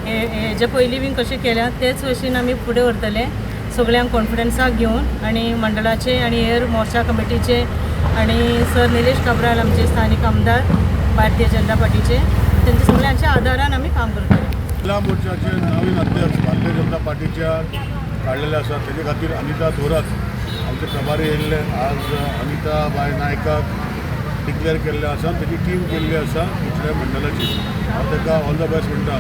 हेजे पयलीं बी कशें केल्या तेच भशेन आमी फुडें व्हरतले सगळ्यांक कॉन्फिडन्साक घेवन आनी मंडळाचे आनी हेर मोर्चा कमिटीचे आनी सर निलेश काब्राल आमचे स्थानीक आमदार भारतीय जनता पार्टीचे तेंच्या सगळ्यांच्या आदारान आमी काम करतले. महिला मोर्चाचे नवीन अध्यक्ष भारतीय जनता पार्टीच्या काढलेले आसा तेजे खातीर अनिता थोरात आमचे प्रभारी येयल्ले. आज अनिता बाय नायकाक डिक्लेअर केल्ले आसा, तेजी टीम केल्ली आसा दुसऱ्या मंडळाची. हांव ताका ऑल द बेस्ट म्हणटा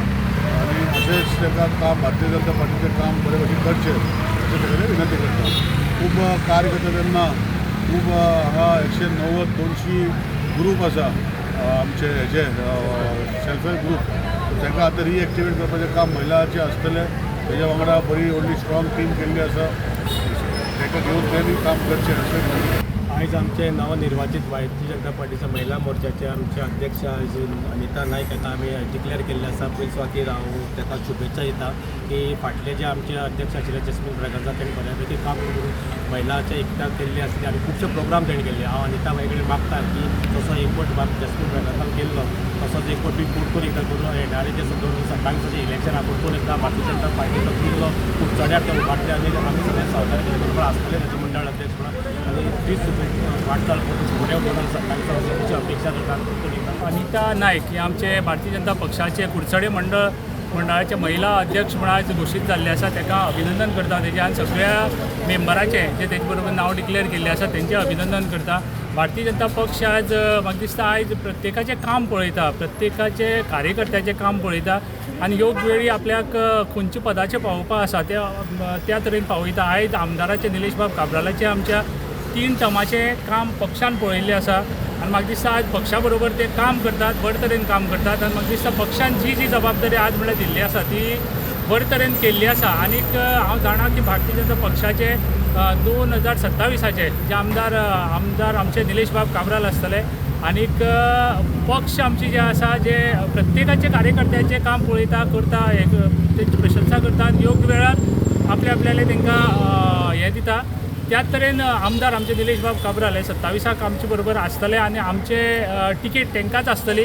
आनी अशेंच ताका काम भारतीय जनता पार्टीचें काम बरे भशेन करचें अशें ताका विनंती करता. खूब कार्य करता तेन्ना खूब हांगा 190-200 ग्रूप आसा आमचे हेजे सेल्फ हेल्प ग्रूप, ताका आतां रिएक्टिवेट करपाचें काम महिलांचें आसतलें. तेज्या वांगडा बरी व्हडली स्ट्रॉंग टीम केल्ली आसा, ताका घेवन तेणी काम करचें अशें. आयज आमचे नवनिर्वाचित भारतीय जनता पार्टीच्या महिला मोर्चाचे आमचे अध्यक्ष आज अनिता नायक येता आमी डिक्लेअर केल्ले आसा. पयस वातीर हांव ताका शुभेच्छा दिता की फाटले जे आमचे अध्यक्ष आशिल्ले जस्मीन ब्रगांजा तेणी बऱ्यापैकी काम करून महिलांचे एकठांय केल्ली आसली आनी खुबशे प्रोग्राम तेणी केल्ले. हांव अनिता कडेन मागता की तसो एक फावट जस्मीन ब्रगांजान केल्लो तसोच एक फावट कोण एकदां करून येणारे जे 2027 इलेक्शन आपण कोण एकदां भारतीय जनता पार्टीचो किल्लो खूब चड्यार ते उबारले आनी आमी सगळे सहकार्य बरोबर आसतले ताचे मंडळ अध्यक्ष म्हणून आनी तीच वाटचाल फुडें 2027 अपेक्षा करतात. अनिता नायक हे आमचे भारतीय जनता पक्षाचे कुडचडे मंडळाचे महिला अध्यक्ष म्हणून आज घोशीत जाल्ले आसा. ताका अभिनंदन करता तेजे आनी सगळ्या मेंबराचे जे तेजे बरोबर नांव डिक्लेअर केल्लें आसा तेंचें अभिनंदन करता. भारतीय जनता पक्ष आज म्हाका दिसता आयज प्रत्येकाचें काम पळयता, प्रत्येकाचे कार्यकर्त्याचें काम पळयता आनी योग्य वेळी आपल्याक खंयच्या पदाचेर पावोवपा आसा त्या तरेन पावयता. आयज आमदाराचे निलेश बाब काब्रालाचे आमच्या 3 टर्माचें काम पक्षान पळयल्लें आसा आनी म्हाका दिसता आज पक्षा बरोबर ते काम करतात, बरे तरेन काम करतात आनी म्हाका दिसता पक्षान जी जबाबदारी आज म्हळ्यार दिल्ली आसा ती बरे तरेन केल्ली आसा. आनीक हांव जाणा की भारतीय जनता पक्षाचे 2027 जे आमदार आमचे निलेश बाब काब्राल आसतले आनीक पक्ष आमचे जे आसा जे प्रत्येकाचे कार्यकर्त्याचें काम पळयता करता तेंची प्रशंसा करता आनी योग्य वेळार आपल्याले तांकां हें दिता. त्याच तरेन आमदार आमचे निलेश बाब काब्राल हे 27 आमचे बरोबर आसतले आनी आमचे तिकेट तांकांच आसतली